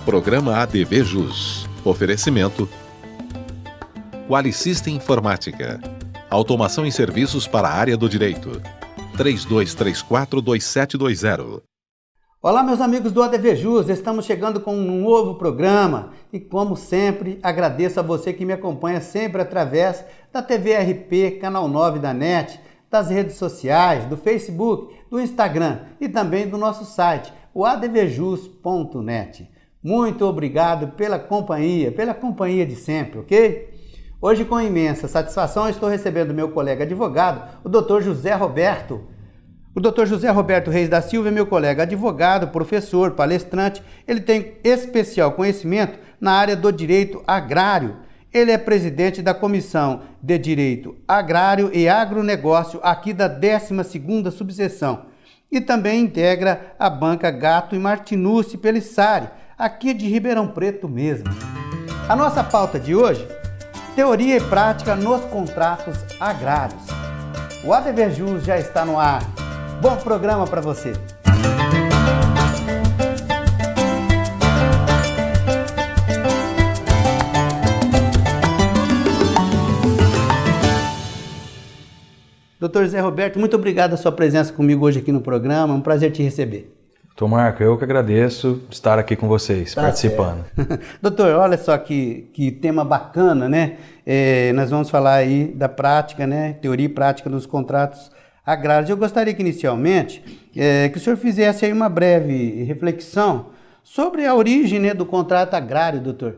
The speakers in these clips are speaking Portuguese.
Programa ADV Jus. Oferecimento Qualisystem Informática. Automação em serviços para a área do direito. 3234-2720. Olá, meus amigos do ADV Jus, estamos chegando com um novo programa e, como sempre, agradeço a você que me acompanha sempre através da TV RP, Canal 9 da NET, das redes sociais, do Facebook, do Instagram e também do nosso site, o advjus.net. Muito obrigado pela companhia de sempre, ok? Hoje, com imensa satisfação, estou recebendo meu colega advogado, o Dr. José Roberto. O Dr. José Roberto Reis da Silva é meu colega advogado, professor, palestrante. Ele tem especial conhecimento na área do direito agrário. Ele é presidente da Comissão de Direito Agrário e Agronegócio aqui da 12ª subseção. E também integra a banca Gatto e Martinucci Pelissari, aqui de Ribeirão Preto mesmo. A nossa pauta de hoje, teoria e prática nos contratos agrários. O ADV Jus já está no ar. Bom programa para você! Doutor José Roberto, muito obrigado a sua presença comigo hoje aqui no programa, é um prazer te receber. Doutor Marco, eu que agradeço estar aqui com vocês, participando. Doutor, olha só que tema bacana, né? Nós vamos falar aí da prática, né? Teoria e prática dos contratos agrários. Eu gostaria que inicialmente que o senhor fizesse aí uma breve reflexão sobre a origem, né, do contrato agrário, doutor.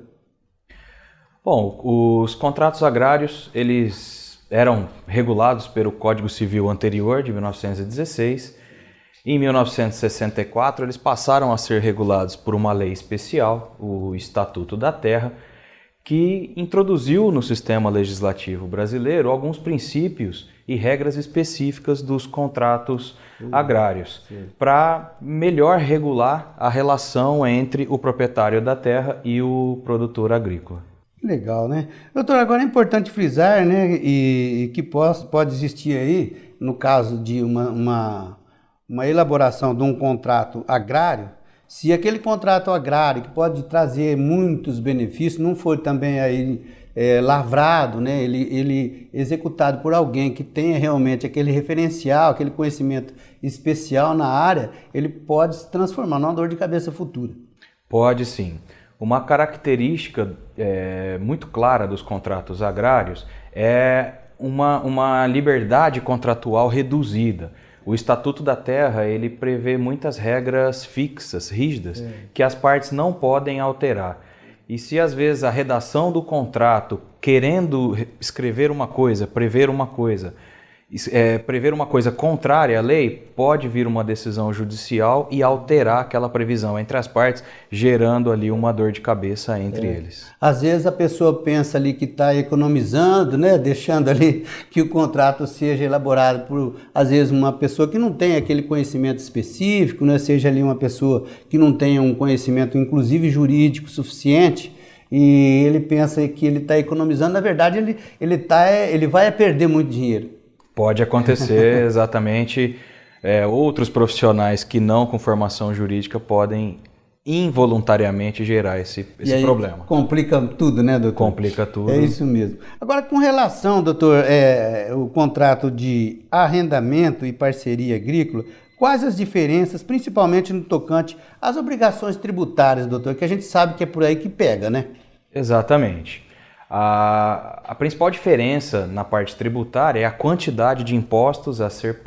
Bom, os contratos agrários, eles eram regulados pelo Código Civil anterior, de 1916. Em 1964, eles passaram a ser regulados por uma lei especial, o Estatuto da Terra, que introduziu no sistema legislativo brasileiro alguns princípios e regras específicas dos contratos agrários, para melhor regular a relação entre o proprietário da terra e o produtor agrícola. Legal, né? Doutor, agora é importante frisar, né, e que pode existir aí, no caso de uma elaboração de um contrato agrário, se aquele contrato agrário que pode trazer muitos benefícios não for também aí lavrado, né, ele executado por alguém que tenha realmente aquele referencial, aquele conhecimento especial na área, ele pode se transformar numa dor de cabeça futura. Pode sim. Uma característica muito clara dos contratos agrários é uma liberdade contratual reduzida. O Estatuto da Terra, ele prevê muitas regras fixas, rígidas, que as partes não podem alterar. E se às vezes a redação do contrato, querendo escrever uma coisa, prever uma coisa contrária à lei, pode vir uma decisão judicial e alterar aquela previsão entre as partes, gerando ali uma dor de cabeça entre eles. Às vezes a pessoa pensa ali que está economizando, né, deixando ali que o contrato seja elaborado por, às vezes, uma pessoa que não tem aquele conhecimento específico, né, seja ali uma pessoa que não tenha um conhecimento, inclusive jurídico, suficiente, e ele pensa que ele está economizando. Na verdade, ele vai perder muito dinheiro. Pode acontecer, exatamente. Outros profissionais que não com formação jurídica podem involuntariamente gerar esse problema. Complica tudo, né, doutor? Complica tudo. É isso mesmo. Agora, com relação, doutor, o contrato de arrendamento e parceria agrícola, quais as diferenças, principalmente no tocante às obrigações tributárias, doutor, que a gente sabe que é por aí que pega, né? Exatamente. A principal diferença na parte tributária é a quantidade de impostos a ser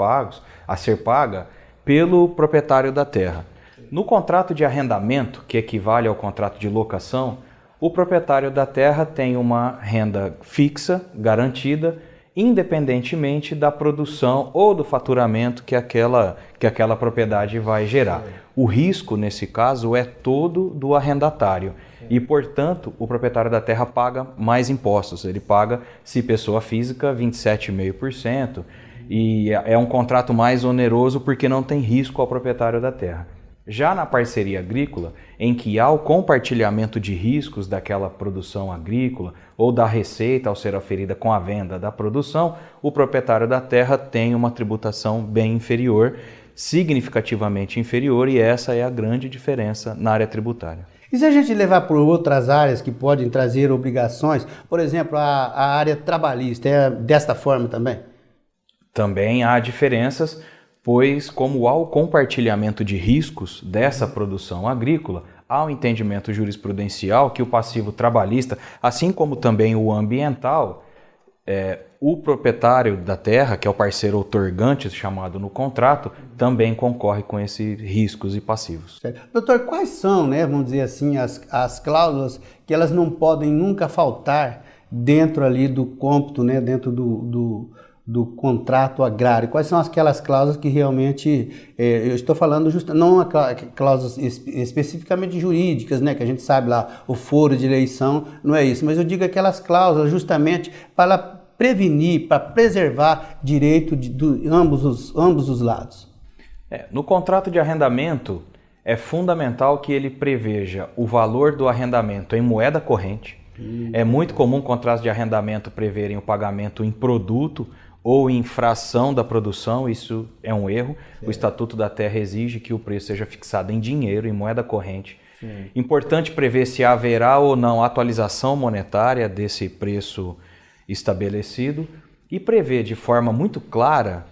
paga pelo proprietário da terra. No contrato de arrendamento, que equivale ao contrato de locação, o proprietário da terra tem uma renda fixa, garantida, independentemente da produção ou do faturamento que aquela propriedade vai gerar. O risco, nesse caso, é todo do arrendatário. E, portanto, o proprietário da terra paga mais impostos. Ele paga, se pessoa física, 27,5%. E é um contrato mais oneroso porque não tem risco ao proprietário da terra. Já na parceria agrícola, em que há o compartilhamento de riscos daquela produção agrícola ou da receita ao ser aferida com a venda da produção, o proprietário da terra tem uma tributação bem inferior, significativamente inferior, e essa é a grande diferença na área tributária. E se a gente levar por outras áreas que podem trazer obrigações, por exemplo, a área trabalhista, é desta forma também? Também há diferenças, pois como há o compartilhamento de riscos dessa produção agrícola, há um entendimento jurisprudencial que o passivo trabalhista, assim como também o ambiental, o proprietário da terra, que é o parceiro outorgante chamado no contrato, também concorre com esses riscos e passivos. Certo. Doutor, quais são, né, vamos dizer assim, as cláusulas que elas não podem nunca faltar dentro ali do cômputo, né, dentro do contrato agrário? Quais são aquelas cláusulas que realmente, eu estou falando não cláusulas especificamente jurídicas, né, que a gente sabe lá, o foro de eleição, não é isso, mas eu digo aquelas cláusulas justamente para prevenir, para preservar direito de ambos os lados. No contrato de arrendamento, é fundamental que ele preveja o valor do arrendamento em moeda corrente. É muito comum contratos de arrendamento preverem o pagamento em produto ou em fração da produção. Isso é um erro. O Estatuto da Terra exige que o preço seja fixado em dinheiro, em moeda corrente. Importante prever se haverá ou não atualização monetária desse preço estabelecido e prever de forma muito clara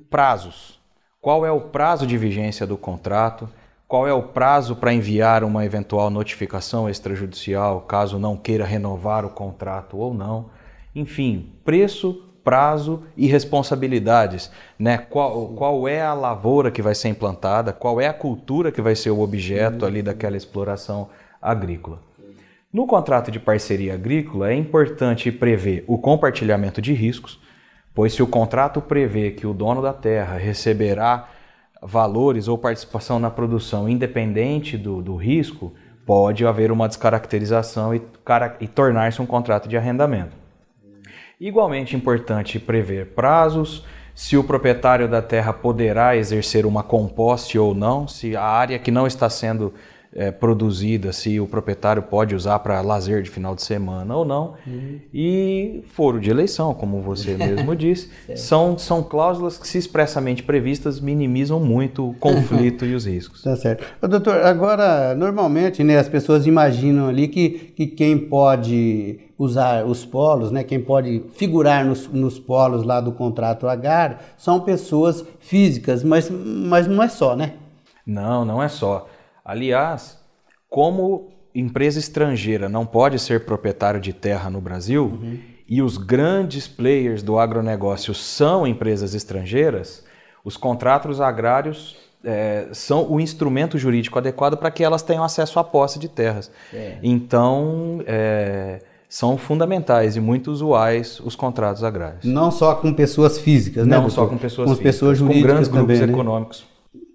prazos. Qual é o prazo de vigência do contrato? Qual é o prazo para enviar uma eventual notificação extrajudicial, caso não queira renovar o contrato ou não? Enfim, preço, prazo e responsabilidades, né? Qual é a lavoura que vai ser implantada? Qual é a cultura que vai ser o objeto ali daquela exploração agrícola? No contrato de parceria agrícola é importante prever o compartilhamento de riscos, pois se o contrato prevê que o dono da terra receberá valores ou participação na produção independente do risco, pode haver uma descaracterização e tornar-se um contrato de arrendamento. Igualmente importante prever prazos, se o proprietário da terra poderá exercer uma composte ou não, se a área que não está sendo produzida, se o proprietário pode usar para lazer de final de semana ou não. E foro de eleição, como você mesmo disse, são cláusulas que, se expressamente previstas, minimizam muito o conflito e os riscos. Tá certo. Doutor, agora, normalmente, né, as pessoas imaginam ali que quem pode usar os polos, né, quem pode figurar nos polos lá do contrato agrário, são pessoas físicas, mas não é só, né? Não é só. Aliás, como empresa estrangeira não pode ser proprietário de terra no Brasil, e os grandes players do agronegócio são empresas estrangeiras, os contratos agrários são o instrumento jurídico adequado para que elas tenham acesso à posse de terras. Então, são fundamentais e muito usuais os contratos agrários. Não só com pessoas físicas, né? Não só com pessoas físicas, pessoas jurídicas, com grandes grupos também, econômicos.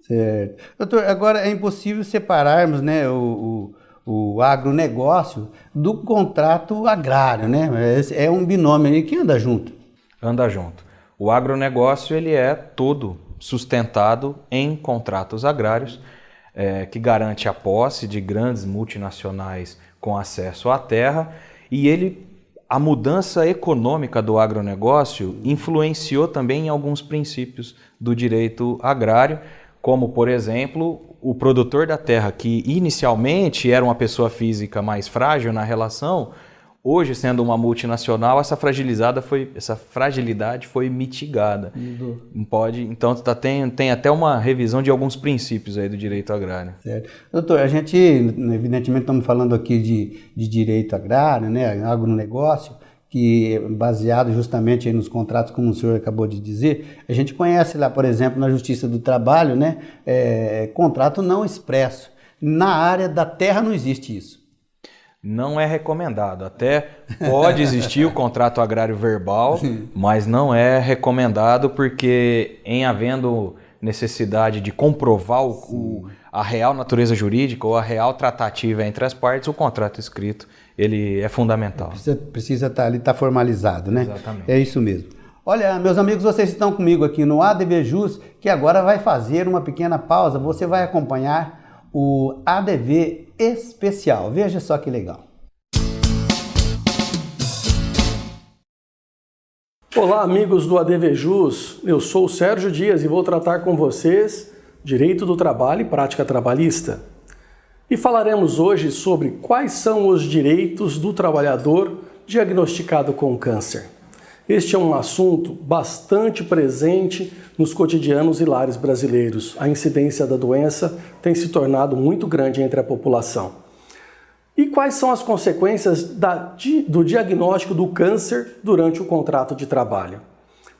Certo. Doutor, agora é impossível separarmos, né, o agronegócio do contrato agrário, né? É um binômio aí que anda junto. Anda junto. O agronegócio ele é todo sustentado em contratos agrários, que garante a posse de grandes multinacionais com acesso à terra, e a mudança econômica do agronegócio influenciou também em alguns princípios do direito agrário, como, por exemplo, o produtor da terra, que inicialmente era uma pessoa física mais frágil na relação, hoje, sendo uma multinacional, essa fragilidade foi mitigada. Então, tem até uma revisão de alguns princípios aí do direito agrário. Certo. Doutor, a gente, evidentemente, estamos falando aqui de direito agrário, né, agronegócio, que é baseado justamente aí nos contratos, como o senhor acabou de dizer. A gente conhece lá, por exemplo, na Justiça do Trabalho, né, contrato não expresso. Na área da terra não existe isso. Não é recomendado. Até pode existir o contrato agrário verbal, mas não é recomendado, porque em havendo necessidade de comprovar a real natureza jurídica ou a real tratativa entre as partes, o contrato escrito ele é fundamental. Precisa estar formalizado, né? Exatamente. É isso mesmo. Olha, meus amigos, vocês estão comigo aqui no ADV Jus, que agora vai fazer uma pequena pausa. Você vai acompanhar o ADV Especial. Veja só que legal. Olá, amigos do ADVJus, eu sou o Sérgio Dias e vou tratar com vocês Direito do Trabalho e Prática Trabalhista. E falaremos hoje sobre quais são os direitos do trabalhador diagnosticado com câncer. Este é um assunto bastante presente nos cotidianos e lares brasileiros. A incidência da doença tem se tornado muito grande entre a população. E quais são as consequências do diagnóstico do câncer durante o contrato de trabalho?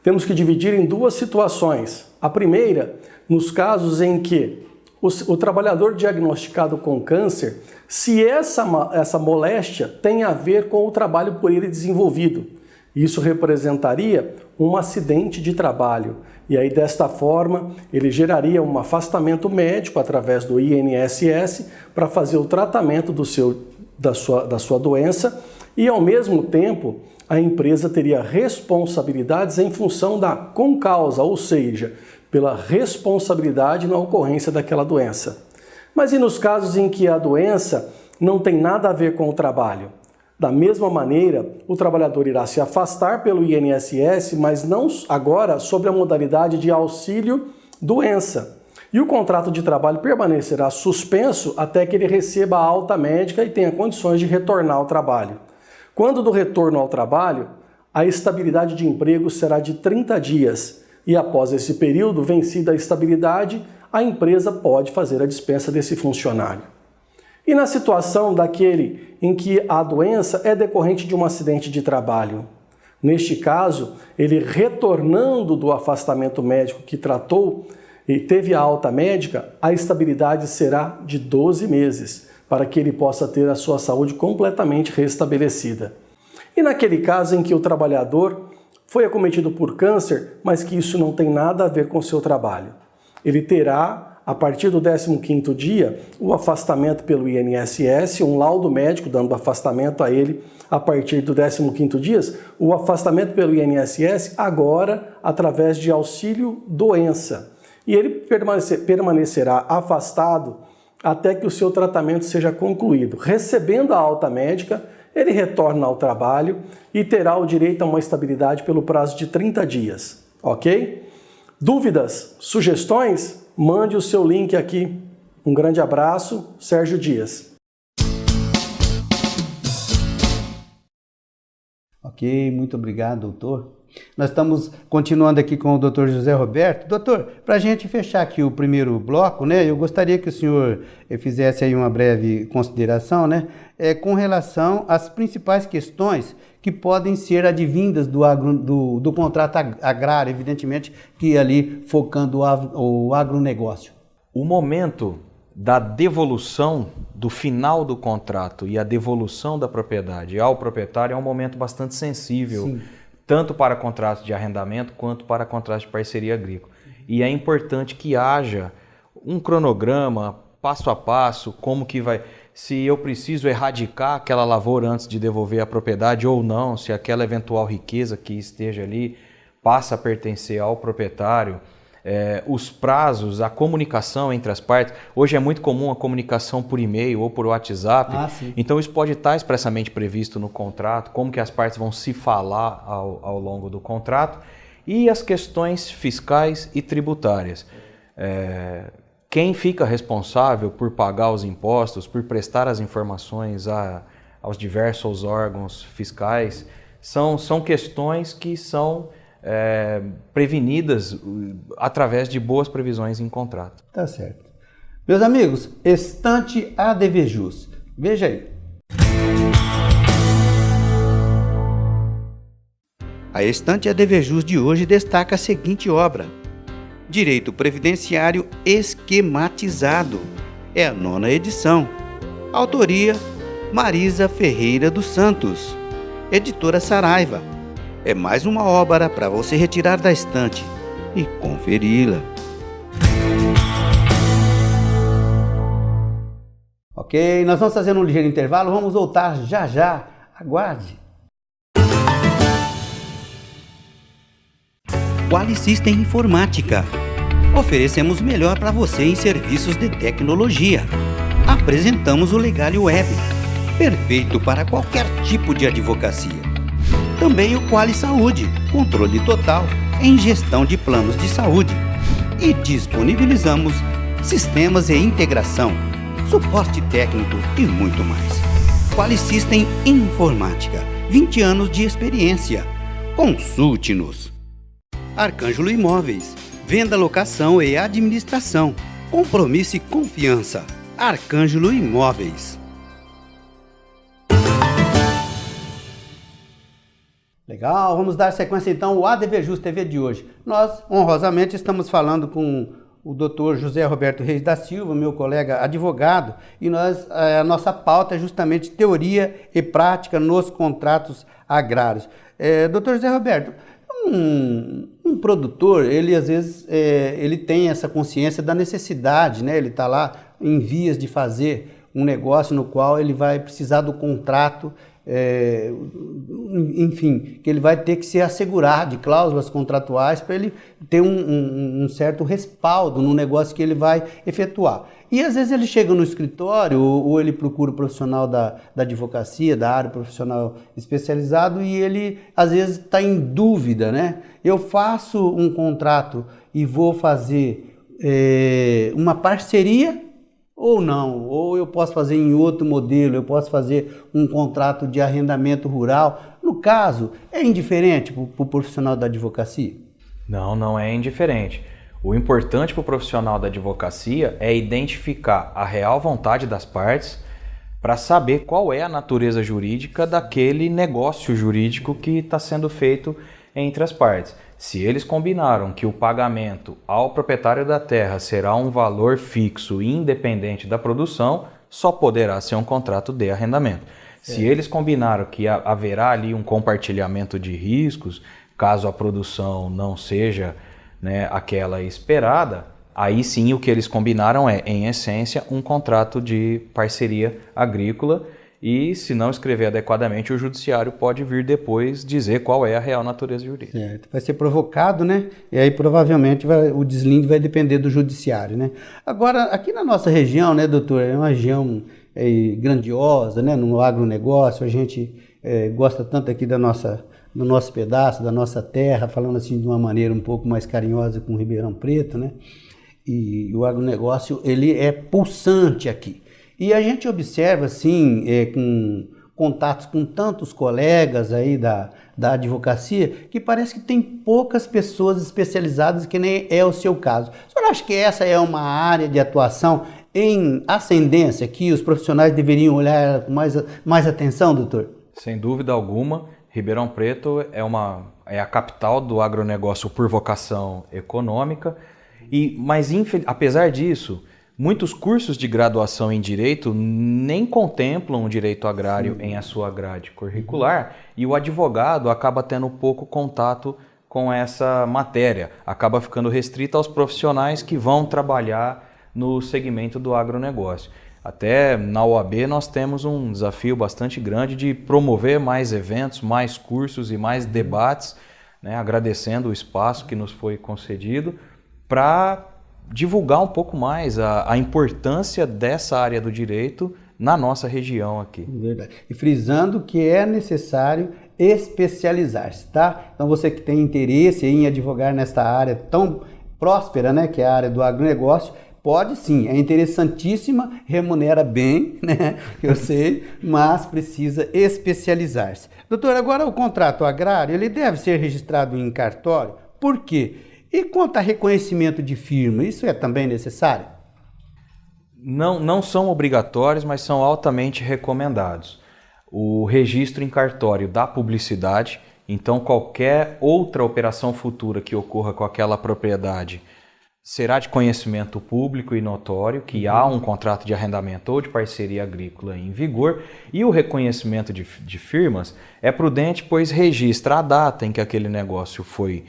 Temos que dividir em duas situações. A primeira, nos casos em que o trabalhador diagnosticado com câncer, se essa moléstia tem a ver com o trabalho por ele desenvolvido. Isso representaria um acidente de trabalho. E aí, desta forma, ele geraria um afastamento médico através do INSS para fazer o tratamento da sua doença e, ao mesmo tempo, a empresa teria responsabilidades em função da concausa, ou seja, pela responsabilidade na ocorrência daquela doença. Mas e nos casos em que a doença não tem nada a ver com o trabalho? Da mesma maneira, o trabalhador irá se afastar pelo INSS, mas não agora sob a modalidade de auxílio-doença. E o contrato de trabalho permanecerá suspenso até que ele receba a alta médica e tenha condições de retornar ao trabalho. Quando do retorno ao trabalho, a estabilidade de emprego será de 30 dias e após esse período, vencida a estabilidade, a empresa pode fazer a dispensa desse funcionário. E na situação daquele em que a doença é decorrente de um acidente de trabalho? Neste caso, ele retornando do afastamento médico que tratou e teve a alta médica, a estabilidade será de 12 meses, para que ele possa ter a sua saúde completamente restabelecida. E naquele caso em que o trabalhador foi acometido por câncer, mas que isso não tem nada a ver com o seu trabalho, ele terá, a partir do 15º dia, o afastamento pelo INSS, um laudo médico dando afastamento a ele a partir do 15º dia, o afastamento pelo INSS agora através de auxílio-doença. E ele permanecerá afastado até que o seu tratamento seja concluído. Recebendo a alta médica, ele retorna ao trabalho e terá o direito a uma estabilidade pelo prazo de 30 dias, ok? Dúvidas? Sugestões? Mande o seu link aqui. Um grande abraço, Sérgio Dias. Ok, muito obrigado, doutor. Nós estamos continuando aqui com o doutor José Roberto. Doutor, para a gente fechar aqui o primeiro bloco, né, eu gostaria que o senhor fizesse aí uma breve consideração, né, com relação às principais questões que podem ser advindas do contrato agrário, evidentemente, que ali focando o agronegócio. O momento da devolução do final do contrato e a devolução da propriedade ao proprietário é um momento bastante sensível. Sim. Tanto para contratos de arrendamento quanto para contratos de parceria agrícola. E é importante que haja um cronograma, passo a passo, como que vai, se eu preciso erradicar aquela lavoura antes de devolver a propriedade ou não, se aquela eventual riqueza que esteja ali passa a pertencer ao proprietário, os prazos, a comunicação entre as partes. Hoje é muito comum a comunicação por e-mail ou por WhatsApp, então isso pode estar expressamente previsto no contrato, como que as partes vão se falar ao longo do contrato, e as questões fiscais e tributárias. Quem fica responsável por pagar os impostos, por prestar as informações aos diversos órgãos fiscais, são questões que são prevenidas através de boas previsões em contrato. Tá certo. Meus amigos, Estante ADVJus. Veja aí. A Estante ADVJus de hoje destaca a seguinte obra: Direito Previdenciário Esquematizado. É a 9ª edição. Autoria: Marisa Ferreira dos Santos. Editora Saraiva. É mais uma obra para você retirar da estante e conferi-la. Ok, nós vamos fazer um ligeiro intervalo, vamos voltar já já. Aguarde. Quali System Informática. Oferecemos o melhor para você em serviços de tecnologia. Apresentamos o Legale Web, perfeito para qualquer tipo de advocacia. Também o Quali Saúde, controle total em gestão de planos de saúde. E disponibilizamos sistemas e integração, suporte técnico e muito mais. Quali System Informática, 20 anos de experiência. Consulte-nos. Arcângelo Imóveis, venda, locação e administração. Compromisso e confiança. Arcângelo Imóveis. Legal, vamos dar sequência então ao ADVJus TV de hoje. Nós, honrosamente, estamos falando com o Dr. José Roberto Reis da Silva, meu colega advogado, e a nossa pauta é justamente teoria e prática nos contratos agrários. Dr. José Roberto, um produtor, ele às vezes ele tem essa consciência da necessidade, né? Ele está lá em vias de fazer um negócio no qual ele vai precisar do contrato, enfim, que ele vai ter que se assegurar de cláusulas contratuais para ele ter um certo respaldo no negócio que ele vai efetuar. E às vezes ele chega no escritório ou ele procura o profissional da advocacia, da área profissional especializado, e ele às vezes está em dúvida, né? Eu faço um contrato e vou fazer uma parceria ou não, ou eu posso fazer em outro modelo, eu posso fazer um contrato de arrendamento rural. No caso, é indiferente para o profissional da advocacia? Não, não é indiferente. O importante para o profissional da advocacia é identificar a real vontade das partes para saber qual é a natureza jurídica daquele negócio jurídico que está sendo feito entre as partes. Se eles combinaram que o pagamento ao proprietário da terra será um valor fixo e independente da produção, só poderá ser um contrato de arrendamento. Se eles combinaram que haverá ali um compartilhamento de riscos, caso a produção não seja, né, aquela esperada, aí sim o que eles combinaram é, em essência, um contrato de parceria agrícola. E, se não escrever adequadamente, o judiciário pode vir depois dizer qual é a real natureza jurídica. Certo. Vai ser provocado, né? E aí provavelmente o deslinde vai depender do judiciário, né? Agora, aqui na nossa região, né, doutor, é uma região grandiosa, né? No agronegócio, a gente gosta tanto aqui do nosso pedaço, da nossa terra, falando assim de uma maneira um pouco mais carinhosa com o Ribeirão Preto, né? E o agronegócio, ele é pulsante aqui. E a gente observa, assim, com contatos com tantos colegas aí da advocacia, que parece que tem poucas pessoas especializadas, que nem é o seu caso. O senhor acha que essa é uma área de atuação em ascendência, que os profissionais deveriam olhar com mais atenção, doutor? Sem dúvida alguma, Ribeirão Preto é a capital do agronegócio por vocação econômica, mas apesar disso, muitos cursos de graduação em Direito nem contemplam o direito agrário em a sua grade curricular, e o advogado acaba tendo pouco contato com essa matéria, acaba ficando restrito aos profissionais que vão trabalhar no segmento do agronegócio. Até na OAB nós temos um desafio bastante grande de promover mais eventos, mais cursos e mais debates, né, agradecendo o espaço que nos foi concedido para divulgar um pouco mais a importância dessa área do direito na nossa região aqui. Verdade. E frisando que é necessário especializar-se, tá? Então você que tem interesse em advogar nesta área tão próspera, né, que é a área do agronegócio, pode sim, é interessantíssima, remunera bem, né, eu sei, mas precisa especializar-se. Doutor, agora o contrato agrário, ele deve ser registrado em cartório, por quê? E quanto a reconhecimento de firma, isso é também necessário? Não são obrigatórios, mas são altamente recomendados. O registro em cartório dá publicidade, então qualquer outra operação futura que ocorra com aquela propriedade será de conhecimento público e notório que há um contrato de arrendamento ou de parceria agrícola em vigor, e o reconhecimento de firmas é prudente, pois registra a data em que aquele negócio foi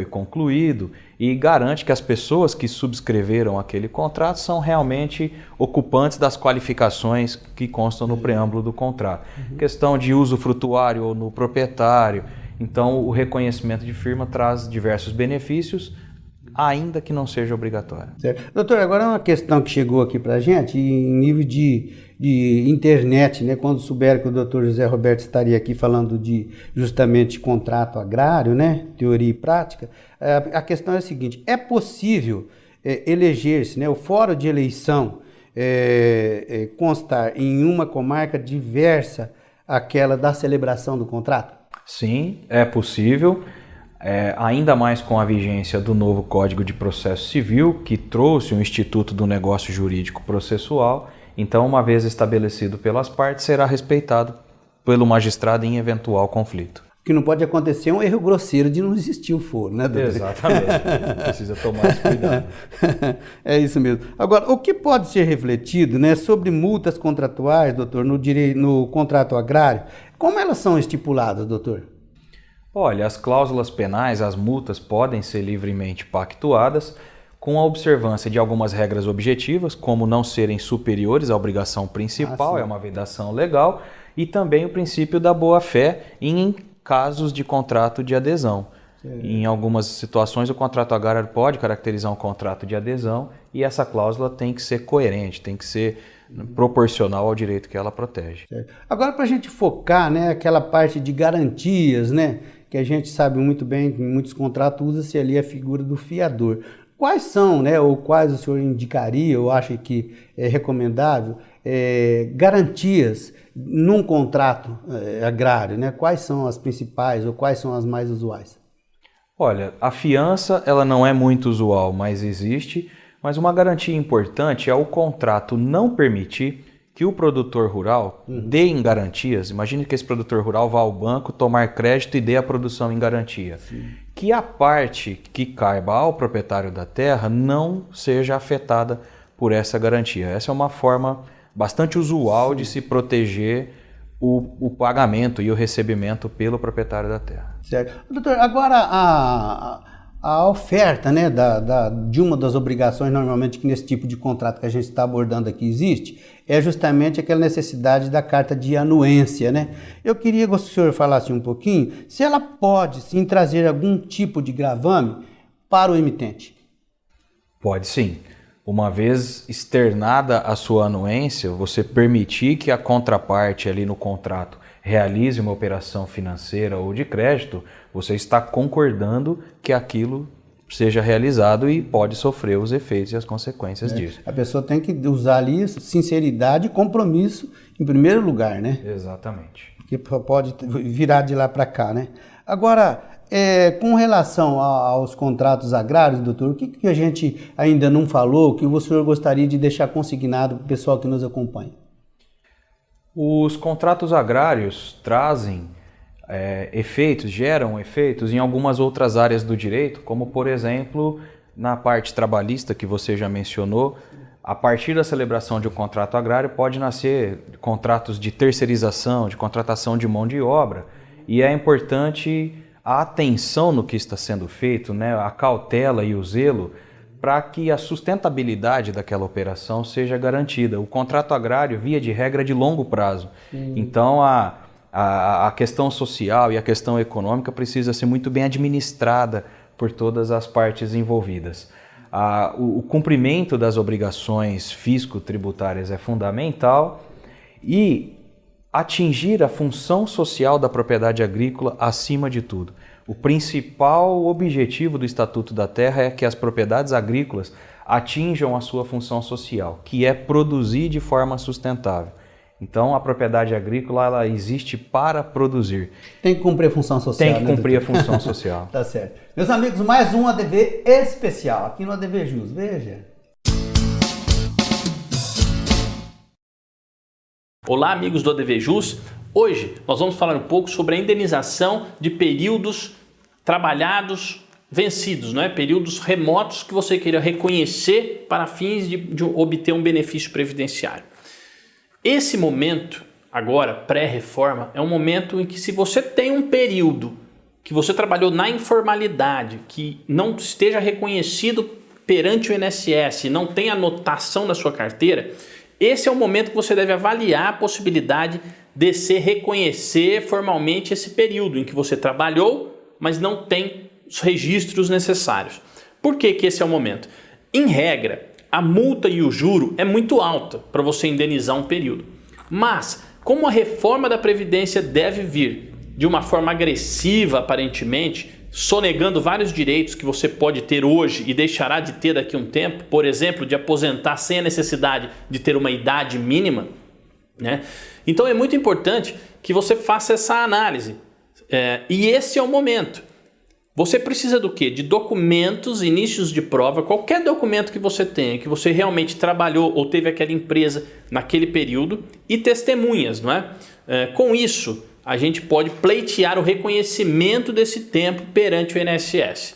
concluído e garante que as pessoas que subscreveram aquele contrato são realmente ocupantes das qualificações que constam no preâmbulo do contrato. Questão de uso frutuário ou no proprietário. Então, o reconhecimento de firma traz diversos benefícios, ainda que não seja obrigatória. Certo. Doutor, agora uma questão que chegou aqui para a gente, em nível de internet, né? Quando souberam que o doutor José Roberto estaria aqui falando de justamente contrato agrário, né? Teoria e prática, a questão é a seguinte: é possível eleger-se, né? O fórum de eleição constar em uma comarca diversa àquela da celebração do contrato? Sim, é possível. Ainda mais com a vigência do novo Código de Processo Civil, que trouxe o Instituto do Negócio Jurídico Processual. Então, uma vez estabelecido pelas partes, será respeitado pelo magistrado em eventual conflito. O que não pode acontecer é um erro grosseiro de não existir o foro, né, doutor? Exatamente. Precisa tomar esse cuidado. É isso mesmo. Agora, o que pode ser refletido, né, sobre multas contratuais, doutor, no contrato agrário? Como elas são estipuladas, doutor? Olha, as cláusulas penais, as multas podem ser livremente pactuadas com a observância de algumas regras objetivas, como não serem superiores à obrigação principal, é uma vedação legal, e também o princípio da boa-fé em casos de contrato de adesão. Em algumas situações, o contrato agrário pode caracterizar um contrato de adesão e essa cláusula tem que ser coerente, tem que ser proporcional ao direito que ela protege. Agora, para a gente focar, né, aquela parte de garantias, né, que a gente sabe muito bem que em muitos contratos usa-se ali a figura do fiador. Quais são, né, ou quais o senhor indicaria, ou acha que é recomendável, garantias num contrato agrário, né? Quais são as principais ou quais são as mais usuais? Olha, a fiança ela não é muito usual, mas existe, mas uma garantia importante é o contrato não permitir que o produtor rural dê em garantias. Imagine que esse produtor rural vá ao banco tomar crédito e dê a produção em garantia. Sim. Que a parte que caiba ao proprietário da terra não seja afetada por essa garantia. Essa é uma forma bastante usual de se proteger o pagamento e o recebimento pelo proprietário da terra. Certo. Doutor, agora a oferta, né, de uma das obrigações normalmente que nesse tipo de contrato que a gente está abordando aqui existe, é justamente aquela necessidade da carta de anuência, né? Eu queria que o senhor falasse um pouquinho se ela pode sim trazer algum tipo de gravame para o emitente. Pode sim. Uma vez externada a sua anuência, você permitir que a contraparte ali no contrato realize uma operação financeira ou de crédito, você está concordando que aquilo seja realizado e pode sofrer os efeitos e as consequências disso. A pessoa tem que usar ali sinceridade e compromisso em primeiro lugar, né? Exatamente. Que pode virar de lá para cá, né? Agora, com relação aos contratos agrários, doutor, o que a gente ainda não falou, que o senhor gostaria de deixar consignado para o pessoal que nos acompanha? Os contratos agrários trazem geram efeitos em algumas outras áreas do direito, como por exemplo, na parte trabalhista que você já mencionou, a partir da celebração de um contrato agrário pode nascer contratos de terceirização, de contratação de mão de obra, e é importante a atenção no que está sendo feito, né, a cautela e o zelo, para que a sustentabilidade daquela operação seja garantida. O contrato agrário, via de regra, é de longo prazo. Então, a questão social e a questão econômica precisa ser muito bem administrada por todas as partes envolvidas. O cumprimento das obrigações fisco-tributárias é fundamental e atingir a função social da propriedade agrícola acima de tudo. O principal objetivo do Estatuto da Terra é que as propriedades agrícolas atinjam a sua função social, que é produzir de forma sustentável. Então, a propriedade agrícola ela existe para produzir. Tem que cumprir a função social. Tem que cumprir a função social. Tá certo. Meus amigos, mais um ADV especial aqui no ADV Jus. Veja. Olá, amigos do ADV Jus. Hoje nós vamos falar um pouco sobre a indenização de períodos trabalhados vencidos, não é? Períodos remotos que você queira reconhecer para fins de obter um benefício previdenciário. Esse momento, agora, pré-reforma, é um momento em que se você tem um período que você trabalhou na informalidade, que não esteja reconhecido perante o INSS, não tem anotação na sua carteira, esse é o momento que você deve avaliar a possibilidade de se reconhecer formalmente esse período em que você trabalhou, mas não tem os registros necessários. Por que esse é o momento? Em regra, a multa e o juro é muito alta para você indenizar um período. Mas, como a reforma da Previdência deve vir de uma forma agressiva, aparentemente, sonegando vários direitos que você pode ter hoje e deixará de ter daqui a um tempo, por exemplo, de aposentar sem a necessidade de ter uma idade mínima, né? Então é muito importante que você faça essa análise. E esse é o momento. Você precisa do quê? De documentos, inícios de prova, qualquer documento que você tenha, que você realmente trabalhou ou teve aquela empresa naquele período, e testemunhas, não é? Com isso, a gente pode pleitear o reconhecimento desse tempo perante o INSS.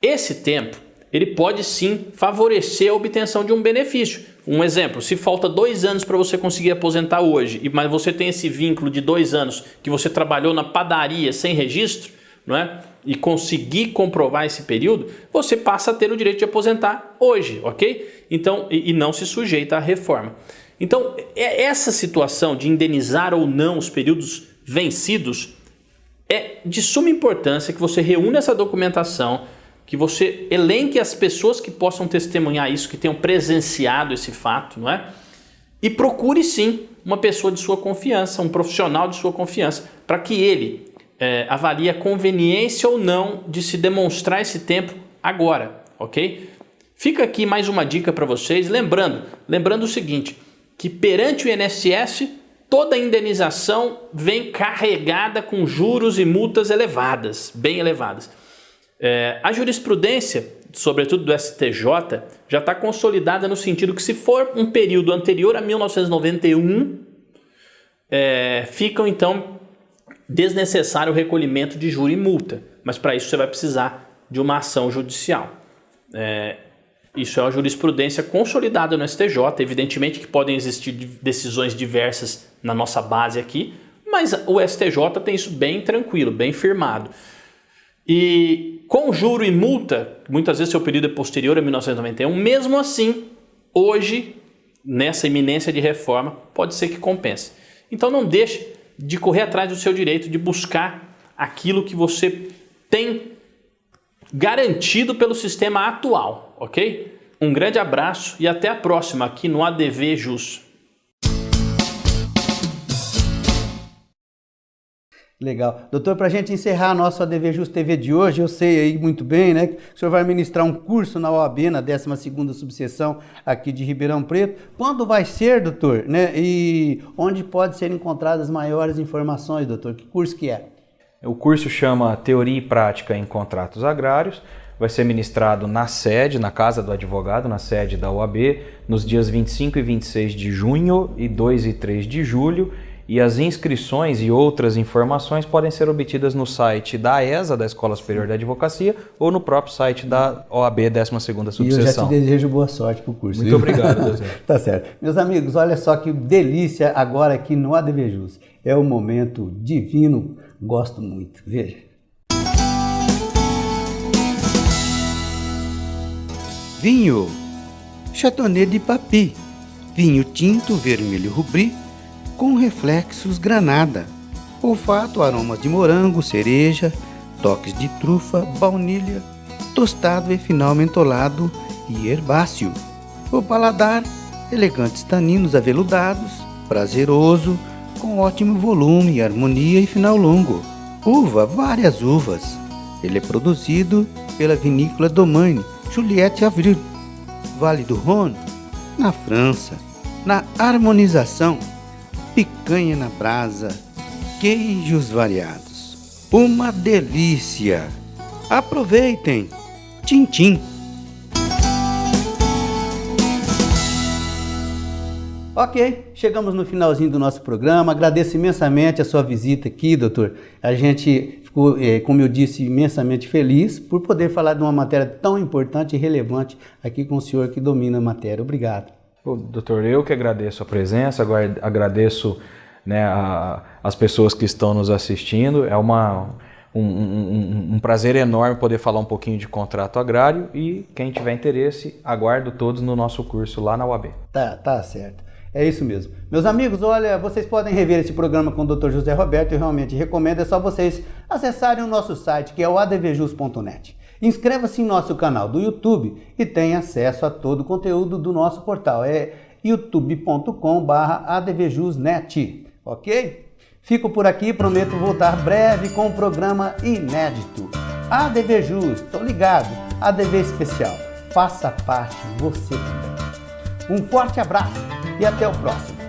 Esse tempo, ele pode sim favorecer a obtenção de um benefício. Um exemplo, se falta 2 anos para você conseguir aposentar hoje, mas você tem esse vínculo de 2 anos que você trabalhou na padaria sem registro, não é? E conseguir comprovar esse período, você passa a ter o direito de aposentar hoje, ok? Então, e não se sujeita à reforma. Então, essa situação de indenizar ou não os períodos vencidos é de suma importância que você reúna essa documentação, que você elenque as pessoas que possam testemunhar isso, que tenham presenciado esse fato, não é? E procure sim uma pessoa de sua confiança, um profissional de sua confiança, para que ele avalie a conveniência ou não de se demonstrar esse tempo agora, ok? Fica aqui mais uma dica para vocês, lembrando o seguinte, que perante o INSS, toda indenização vem carregada com juros e multas elevadas, bem elevadas. A jurisprudência, sobretudo do STJ, já está consolidada no sentido que se for um período anterior a 1991, ficam então desnecessário o recolhimento de juro e multa, mas para isso você vai precisar de uma ação judicial. Isso é uma jurisprudência consolidada no STJ, evidentemente que podem existir decisões diversas na nossa base aqui, mas o STJ tem isso bem tranquilo, bem firmado. E com juro e multa, muitas vezes seu período é posterior a 1991, mesmo assim, hoje, nessa iminência de reforma, pode ser que compense. Então não deixe de correr atrás do seu direito, de buscar aquilo que você tem garantido pelo sistema atual, ok? Um grande abraço e até a próxima aqui no ADV Jus. Legal. Doutor, para a gente encerrar a nossa ADV Jus TV de hoje, eu sei aí muito bem, né, que o senhor vai ministrar um curso na OAB, na 12ª subseção aqui de Ribeirão Preto. Quando vai ser, doutor? Né? E onde pode ser encontradas maiores informações, doutor? Que curso que é? O curso chama Teoria e Prática em Contratos Agrários. Vai ser ministrado na sede, na Casa do Advogado, na sede da OAB, nos dias 25 e 26 de junho e 2 e 3 de julho. E as inscrições e outras informações podem ser obtidas no site da ESA, da Escola Superior de Advocacia, ou no próprio site da OAB 12ª Subseção. E eu já te desejo boa sorte para o curso. Muito obrigado, doutor. Tá certo. Meus amigos, olha só que delícia agora aqui no ADV Jus. É um momento divino, gosto muito. Veja. Vinho Chardonnay de Papi, vinho tinto vermelho rubri, com reflexos granada, olfato, aromas de morango, cereja, toques de trufa, baunilha, tostado e final mentolado e herbáceo. O paladar, elegantes taninos aveludados, prazeroso, com ótimo volume, harmonia e final longo. Uva, várias uvas. Ele é produzido pela vinícola Domaine, Juliette Avril, Vale do Rhône, na França. Na harmonização, picanha na brasa, queijos variados. Uma delícia! Aproveitem! Tchim, tchim! Ok, chegamos no finalzinho do nosso programa. Agradeço imensamente a sua visita aqui, doutor. A gente ficou, como eu disse, imensamente feliz por poder falar de uma matéria tão importante e relevante aqui com o senhor que domina a matéria. Obrigado. Doutor, eu que agradeço a presença, agradeço, né, as pessoas que estão nos assistindo. É um prazer enorme poder falar um pouquinho de contrato agrário e quem tiver interesse, aguardo todos no nosso curso lá na UAB. Tá certo. É isso mesmo. Meus amigos, olha, vocês podem rever esse programa com o Dr. José Roberto, eu realmente recomendo, é só vocês acessarem o nosso site, que é o advjus.net. Inscreva-se em nosso canal do YouTube e tenha acesso a todo o conteúdo do nosso portal. É youtube.com/advjusnet, ok? Fico por aqui, prometo voltar breve com um programa inédito. ADVJus, tô ligado, ADV especial, faça parte você também. Um forte abraço e até o próximo.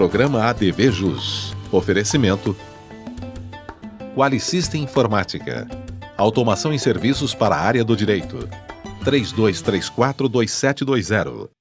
Programa ADVJus. Oferecimento Qualisystem Informática. Automação em serviços para a área do direito. 3234-2720.